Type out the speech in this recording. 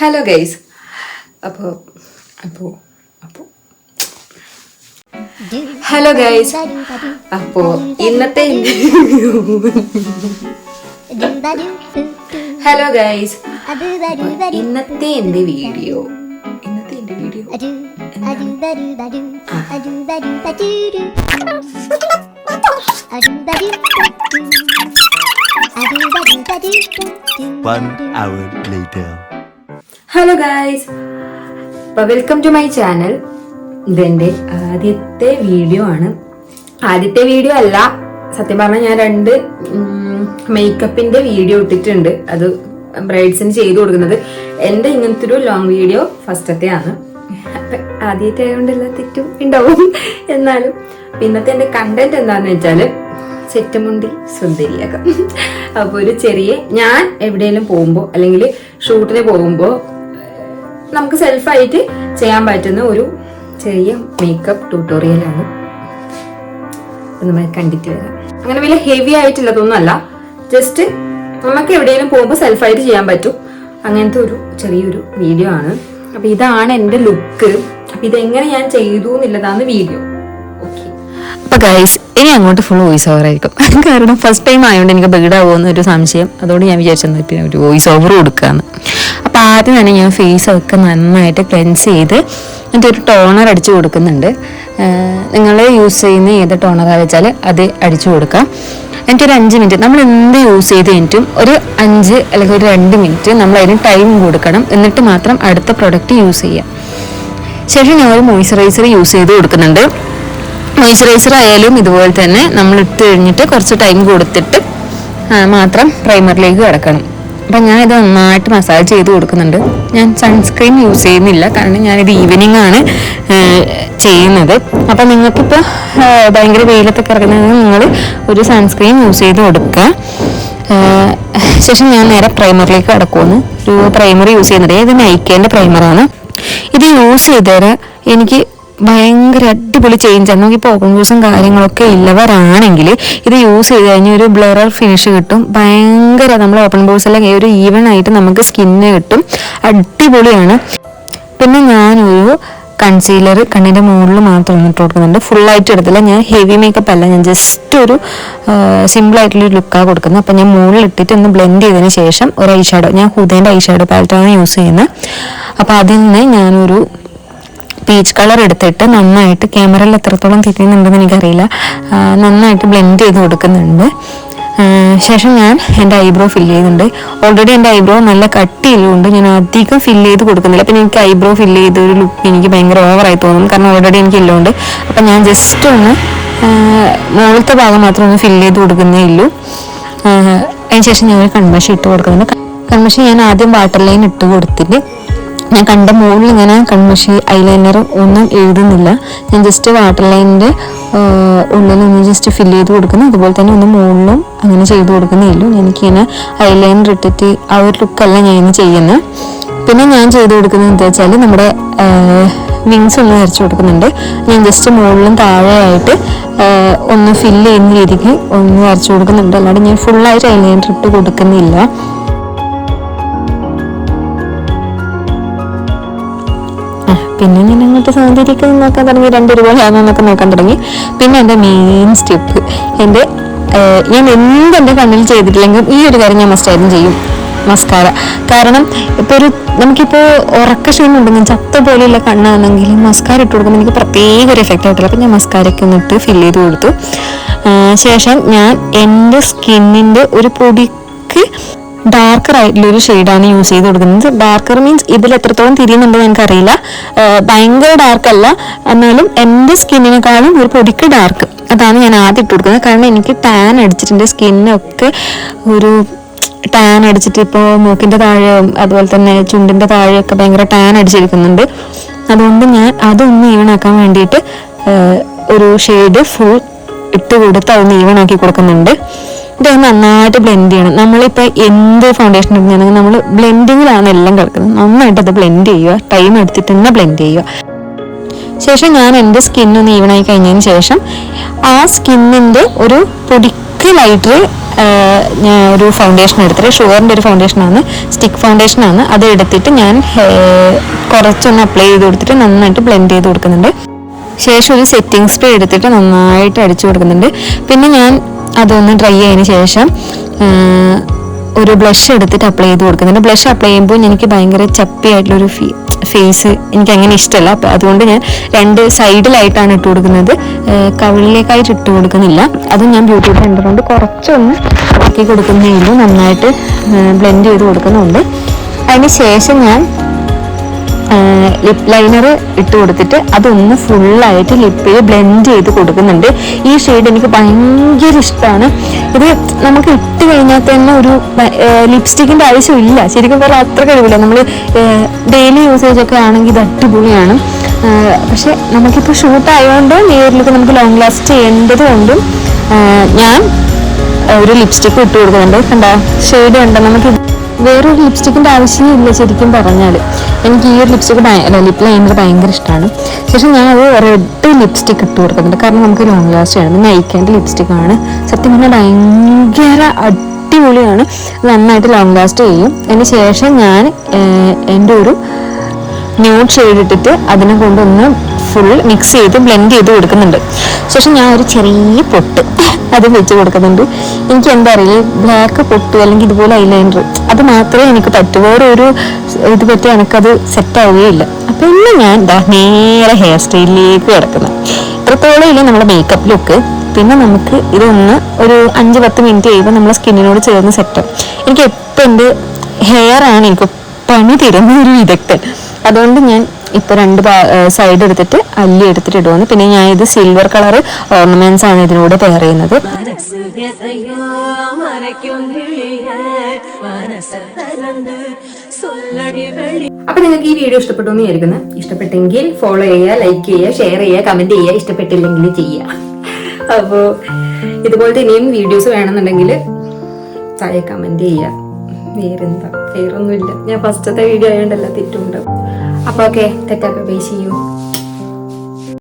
Hello guys. അപ്പോൾ hello guys, അപ്പോൾ ഇന്നത്തെ ഹലോ ഗൈസ് ഇന്നത്തെ എൻ്റെ video One hour later. Hello guys, അപ്പോൾ വെൽക്കം ടു മൈ ചാനൽ. ഇതെൻ്റെ ആദ്യത്തെ വീഡിയോ ആണ്. ആദ്യത്തെ വീഡിയോ അല്ല, സത്യം പറഞ്ഞാൽ ഞാൻ 2 മേക്കപ്പിന്റെ വീഡിയോ ഇട്ടിട്ടുണ്ട്. അത് ബ്രൈഡ്സിന് ചെയ്തു കൊടുക്കുന്നത്. എൻ്റെ ഇങ്ങനത്തെ ഒരു ലോങ് വീഡിയോ ഫസ്റ്റത്തെയാണ്. ആദ്യമായിട്ട് ആയതുകൊണ്ട് എല്ലാ തെറ്റും ഉണ്ടാവും. എന്നാലും ഇന്നത്തെ എൻ്റെ കണ്ടന്റ് എന്താണെന്ന് വെച്ചാൽ സെറ്റുമുണ്ടി സുന്ദരിയാക്കാം. അപ്പോൾ ഒരു ചെറിയ, ഞാൻ എവിടെയെങ്കിലും പോകുമ്പോൾ അല്ലെങ്കിൽ ഷൂട്ടിന് പോകുമ്പോൾ നമുക്ക് സെൽഫായിട്ട് ചെയ്യാൻ പറ്റുന്ന ഒരു ചെറിയ മേക്കപ്പ് ട്യൂട്ടോറിയലാണ്. നമ്മൾ കണ്ടിട്ട് വരാം. അങ്ങനെ വലിയ ഹെവി ആയിട്ടുള്ളതൊന്നും അല്ല, ജസ്റ്റ് നമുക്ക് എവിടെയെങ്കിലും പോകുമ്പോൾ സെൽഫായിട്ട് ചെയ്യാൻ പറ്റും അങ്ങനത്തെ ഒരു ചെറിയൊരു വീഡിയോ ആണ്. അപ്പൊ ഇതാണ് എൻ്റെ ലുക്ക്. അപ്പൊ ഇതെങ്ങനെ ഞാൻ ചെയ്തു എന്നുള്ളതാണ് വീഡിയോ. ഓക്കെ, അപ്പൊ ഗൈസ് ഇനി അങ്ങോട്ട് ഫുൾ വോയിസ് ഓവർ ആയിരിക്കും. കാരണം ഫസ്റ്റ് ടൈം ആയതുകൊണ്ട് എനിക്ക് ബീഡാവുമെന്ന് ഒരു സംശയം. അതുകൊണ്ട് ഞാൻ വിചാരിച്ചെന്ന് പിന്നെ ഒരു വോയിസ് ഓവർ കൊടുക്കാന്ന്. അപ്പൊ ആദ്യം തന്നെ ഞാൻ ഫേസ് ഒക്കെ നന്നായിട്ട് ക്ലെൻസ് ചെയ്ത് എന്നിട്ട് ഒരു ടോണർ അടിച്ചു കൊടുക്കുന്നുണ്ട്. നിങ്ങൾ യൂസ് ചെയ്യുന്ന ഏത് ടോണറാ വെച്ചാൽ അത് അടിച്ചു കൊടുക്കാം. എനിക്കൊരു 5 മിനിറ്റ്, നമ്മൾ എന്ത് യൂസ് ചെയ്ത് കഴിഞ്ഞിട്ടും ഒരു 5 അല്ലെങ്കിൽ ഒരു 2 മിനിറ്റ് നമ്മൾ അതിന് ടൈം കൊടുക്കണം. എന്നിട്ട് മാത്രം അടുത്ത പ്രൊഡക്റ്റ് യൂസ് ചെയ്യാം. ശേഷം ഞാൻ ഒരു മോയ്സ്ചറൈസർ യൂസ് ചെയ്ത് കൊടുക്കുന്നുണ്ട്. മോയ്സ്ചറൈസർ ആയാലും ഇതുപോലെ തന്നെ നമ്മൾ ഇട്ട് കഴിഞ്ഞിട്ട് കുറച്ച് ടൈം കൊടുത്തിട്ട് മാത്രം പ്രൈമറിലേക്ക് കിടക്കണം. അപ്പം ഞാൻ ഇത് നന്നായിട്ട് മസാജ് ചെയ്ത് കൊടുക്കുന്നുണ്ട്. ഞാൻ സൺസ്ക്രീൻ യൂസ് ചെയ്യുന്നില്ല, കാരണം ഞാനിത് ഈവനിങ് ആണ് ചെയ്യുന്നത്. അപ്പം നിങ്ങൾക്കിപ്പോൾ ഭയങ്കര വെയിലത്തൊക്കെ ഇറങ്ങുന്നത് നിങ്ങൾ ഒരു സൺസ്ക്രീൻ യൂസ് ചെയ്ത് കൊടുക്കുക. ശേഷം ഞാൻ നേരെ പ്രൈമറിലേക്ക് കിടക്കുമെന്ന്. ഒരു പ്രൈമർ യൂസ് ചെയ്യുന്നത്, ഇത് നൈക്കേൻ്റെ പ്രൈമറാണ്. ഇത് യൂസ് ചെയ്തേരെ എനിക്ക് ഭയങ്കര അടിപൊളി ചേഞ്ചാണ്. നമുക്കിപ്പോൾ ഓപ്പൺ പോസും കാര്യങ്ങളൊക്കെ ഉള്ളവരാണെങ്കിൽ ഇത് യൂസ് ചെയ്ത് കഴിഞ്ഞാൽ ഒരു ബ്ലറർ ഫിനിഷ് കിട്ടും. ഭയങ്കര നമ്മൾ ഓപ്പൺ പോസ് എല്ലാം ഒരു ഈവൻ ആയിട്ട് നമുക്ക് സ്കിന്ന് കിട്ടും. അടിപൊളിയാണ്. പിന്നെ ഞാനൊരു കൺസീലർ കണ്ണിൻ്റെ മുകളിൽ മാത്രം ഇട്ട് കൊടുക്കുന്നുണ്ട്. ഫുള്ളായിട്ട് എടുത്തില്ല, ഞാൻ ഹെവി മേക്കപ്പ് അല്ല, ഞാൻ ജസ്റ്റ് ഒരു സിമ്പിളായിട്ടുള്ളൊരു ലുക്കാണ് കൊടുക്കുന്നത്. അപ്പം ഞാൻ മുകളിൽ ഇട്ടിട്ട് ഒന്ന് ബ്ലെൻഡ് ചെയ്തതിന് ശേഷം ഒരു ഐ ഷാഡോ, ഞാൻ ഹുദേൻ്റെ ഐ ഷാഡോ പാലറ്റാണ് യൂസ് ചെയ്യുന്നത്. അപ്പോൾ അതിൽ നിന്ന് ഞാനൊരു പീച്ച് കളർ എടുത്തിട്ട് നന്നായിട്ട്, ക്യാമറയിൽ എത്രത്തോളം തിരിയുന്നുണ്ടെന്ന് എനിക്കറിയില്ല, നന്നായിട്ട് ബ്ലെൻഡ് ചെയ്ത് കൊടുക്കുന്നുണ്ട്. ശേഷം ഞാൻ എൻ്റെ ഐബ്രോ ഫില്ല് ചെയ്യുന്നുണ്ട്. ഓൾറെഡി എൻ്റെ ഐബ്രോ നല്ല കട്ടിയുള്ളതുകൊണ്ട് ഞാൻ അധികം ഫില്ല് ചെയ്ത് കൊടുക്കുന്നില്ല. അപ്പം എനിക്ക് ഐബ്രോ ഫില്ല് ചെയ്ത ഒരു ലുക്ക് എനിക്ക് ഭയങ്കര ഓവറായി തോന്നും, കാരണം ഓൾറെഡി എനിക്ക് ഇല്ലുകൊണ്ട്. അപ്പം ഞാൻ ജസ്റ്റ് ഒന്ന് മുകളിലത്തെ ഭാഗം മാത്രം ഒന്ന് ഫില്ല് ചെയ്ത് കൊടുക്കുന്നേ ഉള്ളൂ. അതിന് ശേഷം ഞാൻ ഒരു കൺമഷി ഇട്ട് കൊടുക്കുന്നുണ്ട്. കൺമഷി ഞാൻ ആദ്യം വാട്ടർ ലൈൻ ഇട്ട് കൊടുത്തിട്ട് ഞാൻ കണ്ട മുകളിൽ ഇങ്ങനെ കൺമഷി ഐലൈനർ ഒന്നും എഴുതുന്നില്ല. ഞാൻ ജസ്റ്റ് വാട്ടർ ലൈനിൻ്റെ ഉള്ളിലൊന്ന് ജസ്റ്റ് ഫില്ല് ചെയ്ത് കൊടുക്കുന്നു. അതുപോലെ തന്നെ ഒന്ന് മുകളിലും അങ്ങനെ ചെയ്ത് കൊടുക്കുന്നേ ഉള്ളൂ. എനിക്കിങ്ങനെ ഐലൈനർ ഇട്ടിട്ട് ആ ഒരു ലുക്കല്ല ഞാൻ ഇന്ന് ചെയ്യുന്നത്. പിന്നെ ഞാൻ ചെയ്ത് കൊടുക്കുന്നത് എന്താ വെച്ചാൽ നമ്മുടെ വിങ്സ് ഒന്ന് വരച്ച് കൊടുക്കുന്നുണ്ട്. ഞാൻ ജസ്റ്റ് മുകളിലും താഴെയായിട്ട് ഒന്ന് ഫില്ല് ചെയ്യുന്ന രീതിക്ക് ഒന്ന് വരച്ച് കൊടുക്കുന്നുണ്ട്. അല്ലാണ്ട് ഞാൻ ഫുള്ളായിട്ട് ഐലൈനർ ഇട്ട് കൊടുക്കുന്നില്ല. പിന്നെ ഞാൻ അങ്ങോട്ട് സൗന്ദര്യമൊക്കെ നോക്കാൻ തുടങ്ങി, 2 രൂപയാണെന്നൊക്കെ നോക്കാൻ തുടങ്ങി. പിന്നെ എൻ്റെ മെയിൻ സ്റ്റെപ്പ്, ഞാൻ എന്തെൻ്റെ കണ്ണിൽ ചെയ്തിട്ടില്ലെങ്കിലും ഈ ഒരു കാര്യം ഞാൻ മസ്റ്റായിട്ടും ചെയ്യും, മസ്കാര. കാരണം ഇപ്പോൾ നമുക്കിപ്പോൾ ഉറക്കക്ഷീണം ഉണ്ടെങ്കിൽ ചത്ത പോലെയുള്ള കണ്ണാണെങ്കിൽ മസ്കാര ഇട്ട് കൊടുക്കുമ്പോൾ എനിക്ക് പ്രത്യേക ഒരു എഫക്റ്റ് ആയിട്ടില്ല. അപ്പം ഞാൻ മസ്കാരയൊക്കെ ഒന്ന് ഇട്ട് ഫില്ല് ചെയ്ത് കൊടുത്തു. ശേഷം ഞാൻ എൻ്റെ സ്കിന്നിൻ്റെ ഒരു പൊടിക്ക് ഡാർക്കർ ആയിട്ടുള്ളൊരു ഷെയ്ഡാണ് യൂസ് ചെയ്ത് കൊടുക്കുന്നത്. ഡാർക്കർ മീൻസ് ഇതിൽ എത്രത്തോളം തിരിയുന്നുണ്ടെന്ന് എനിക്കറിയില്ല, ഭയങ്കര ഡാർക്കല്ല, എന്നാലും എൻ്റെ സ്കിന്നിനെക്കാളും ഒരു പൊടിക്ക് ഡാർക്ക്. അതാണ് ഞാൻ ആദ്യം ഇട്ട് കൊടുക്കുന്നത്. കാരണം എനിക്ക് ടാൻ അടിച്ചിട്ടുണ്ട്, സ്കിന്നൊക്കെ ഒരു ടാൻ അടിച്ചിട്ട് ഇപ്പോൾ മൂക്കിൻ്റെ താഴെ അതുപോലെ തന്നെ ചുണ്ടിൻ്റെ താഴെയൊക്കെ ഭയങ്കര ടാൻ അടിച്ചിരിക്കുന്നുണ്ട്. അതുകൊണ്ട് ഞാൻ അതൊന്ന് ഈവണാക്കാൻ വേണ്ടിയിട്ട് ഒരു ഷെയ്ഡ് ഫുൾ ഇട്ട് കൊടുത്ത് അതൊന്ന് ഈവണാക്കി കൊടുക്കുന്നുണ്ട്. ഇത് നന്നായിട്ട് ബ്ലെൻഡ് ചെയ്യണം. നമ്മളിപ്പോൾ എന്ത് ഫൗണ്ടേഷൻ ഇടുകയാണെങ്കിൽ നമ്മൾ ബ്ലെൻഡിങ്ങിലാണ് എല്ലാം കിടക്കുന്നത്. നന്നായിട്ട് അത് ബ്ലെൻഡ് ചെയ്യുക, ടൈം എടുത്തിട്ട് തന്നെ ബ്ലെൻഡ് ചെയ്യുക. ശേഷം ഞാൻ എൻ്റെ സ്കിന്നൊന്ന് ഈവണായി കഴിഞ്ഞതിന് ശേഷം ആ സ്കിന്നിൻ്റെ ഒരു പൊടിക്ക് അതിലേക്ക് ലൈറ്റർ ഞാൻ ഒരു ഫൗണ്ടേഷൻ എടുത്തിട്ട് ഷുഗറിൻ്റെ ഒരു ഫൗണ്ടേഷനാണ്, സ്റ്റിക്ക് ഫൗണ്ടേഷനാണ്. അത് എടുത്തിട്ട് ഞാൻ കുറച്ചൊന്ന് അപ്ലൈ ചെയ്ത് കൊടുത്തിട്ട് നന്നായിട്ട് ബ്ലെൻഡ് ചെയ്ത് കൊടുക്കുന്നുണ്ട്. ശേഷം ഒരു സെറ്റിംഗ് സ്പ്രേ എടുത്തിട്ട് നന്നായിട്ട് അടിച്ചു കൊടുക്കുന്നുണ്ട്. പിന്നെ ഞാൻ അതൊന്ന് ഡ്രൈ ആയതിനു ശേഷം ഒരു ബ്ലഷ് എടുത്തിട്ട് അപ്ലൈ ചെയ്ത് കൊടുക്കുന്നുണ്ട്. ബ്ലഷ് അപ്ലൈ ചെയ്യുമ്പോൾ എനിക്ക് ഭയങ്കര ചപ്പിയായിട്ടുള്ളൊരു ഫേസ് എനിക്ക് അങ്ങനെ ഇഷ്ടമല്ല. അപ്പം അതുകൊണ്ട് ഞാൻ 2 സൈഡിലായിട്ടാണ് ഇട്ട് കൊടുക്കുന്നത്, കവിളിലേക്കായിട്ട് ഇട്ട് കൊടുക്കുന്നില്ല. അതും ഞാൻ ബ്യൂട്ടി ബ്ലെൻഡർ കൊണ്ട് കുറച്ചൊന്ന് ആക്കി കൊടുക്കുന്നേ ഉള്ളൂ, നന്നായിട്ട് ബ്ലെൻഡ് ചെയ്ത് കൊടുക്കുന്നുണ്ട്. അതിന് ശേഷം ഞാൻ ലിപ് ലൈനർ ഇട്ട് കൊടുത്തിട്ട് അതൊന്ന് ഫുള്ളായിട്ട് ലിപ്പിൽ ബ്ലെൻഡ് ചെയ്ത് കൊടുക്കുന്നുണ്ട്. ഈ ഷെയ്ഡ് എനിക്ക് ഭയങ്കര ഇഷ്ടമാണ്. ഇത് നമുക്ക് ഇട്ട് കഴിഞ്ഞാൽ തന്നെ ഒരു ലിപ്സ്റ്റിക്കിൻ്റെ ആവശ്യമില്ല, ശരിക്കും പറഞ്ഞാൽ അത്ര കഴിവില്ല. നമ്മൾ ഡെയിലി യൂസേജ് ഒക്കെ ആണെങ്കിൽ ഇത് അടിപൊളിയാണ്. പക്ഷെ നമുക്കിപ്പോൾ ഷൂട്ട് ആയതുകൊണ്ട് നേരിലൊക്കെ നമുക്ക് ലോങ് ലാസ്റ്റ് ചെയ്യേണ്ടത് കൊണ്ടും ഞാൻ ഒരു ലിപ്സ്റ്റിക്ക് ഇട്ട് കൊടുക്കുന്നുണ്ട്. കണ്ടോ ഷെയ്ഡ് കണ്ടോ, നമുക്ക് വേറൊരു ലിപ്സ്റ്റിക്കിൻ്റെ ആവശ്യമില്ല ശരിക്കും പറഞ്ഞാൽ. എനിക്ക് ഈ ഒരു ലിപ്സ്റ്റിക്ക് ലിപ് ലൈനർ ഭയങ്കര ഇഷ്ടമാണ്. ശേഷം ഞാൻ അത് റെഡ് ലിപ്സ്റ്റിക്ക് ഇട്ട് കൊടുക്കുന്നുണ്ട്, കാരണം നമുക്ക് ലോങ് ലാസ്റ്റ് ആണ്. നൈക്കേൻ്റെ ലിപ്സ്റ്റിക്കാണ്, സത്യം പറഞ്ഞാൽ ഭയങ്കര അടിപൊളിയാണ്, നന്നായിട്ട് ലോങ് ലാസ്റ്റ് ചെയ്യും. അതിന് ശേഷം ഞാൻ എൻ്റെ ഒരു ന്യൂഡ് ഷെയ്ഡ് ഇട്ടിട്ട് അതിനെ കൊണ്ടൊന്ന് ഫുൾ മിക്സ് ചെയ്ത് ബ്ലെൻഡ് ചെയ്ത് കൊടുക്കുന്നുണ്ട്. ശേഷം ഞാൻ ഒരു ചെറിയ പൊട്ട് അത് വെച്ച് കൊടുക്കുന്നുണ്ട്. എനിക്ക് എന്താ അറിയില്ല, ബ്ലാക്ക് പൊട്ട് അല്ലെങ്കിൽ ഇതുപോലെ ഐലൈനർ അത് മാത്രമേ എനിക്ക് പറ്റൂ, വേറെ ഒരു ഇത് പറ്റി എനിക്കത് സെറ്റ് ആവുകയില്ല. അപ്പം ഇന്ന് ഞാൻ നേരെ ഹെയർ സ്റ്റൈലിലേക്ക് കിടക്കുന്നത്. ഇത്രത്തോളം ഇല്ല നമ്മുടെ മേക്കപ്പ് ലുക്ക്. പിന്നെ നമുക്ക് ഇതൊന്ന് ഒരു 5-10 മിനിറ്റ് കഴിയുമ്പോൾ നമ്മളെ സ്കിന്നിനോട് ചേർന്ന് സെറ്റാവും. എനിക്ക് എപ്പോൾ എൻ്റെ ഹെയർ ആണ് എനിക്ക് പണി തരുന്ന ഒരു വിദഗ്ധൻ. അതുകൊണ്ട് ഞാൻ ഇപ്പോൾ 2 സൈഡ് എടുത്തിട്ട് അല്ലി എടുത്തിട്ട് ഇടുവാണ്. പിന്നെ ഞാൻ ഇത് സിൽവർ കളർ ഓർണമെന്റ്സ് ആണ് ഇതിലൂടെ പെയർ ചെയ്യുന്നത്. അപ്പൊ നിങ്ങൾക്ക് ഈ വീഡിയോ ഇഷ്ടപ്പെട്ടു എന്ന് വിചാരിക്കുന്നു. ഇഷ്ടപ്പെട്ടെങ്കിൽ ഫോളോ ചെയ്യുക, ലൈക്ക് ചെയ്യുക, ഷെയർ ചെയ്യുക, കമന്റ് ചെയ്യുക. ഇഷ്ടപ്പെട്ടില്ലെങ്കിൽ ചെയ്യുക. അപ്പോൾ ഇതുപോലത്തെ ഇനിയും വീഡിയോസ് വേണമെന്നുണ്ടെങ്കിൽ താഴെ കമന്റ് ചെയ്യുക. വേറെന്താ, വേറൊന്നുമില്ല. ഞാൻ ഫസ്റ്റത്തെ വീഡിയോ ആയതുകൊണ്ടല്ല തെറ്റുണ്ടാവും. അപ്പോൾ ഓക്കെ, തെറ്റാ ബൈ, സീ യു.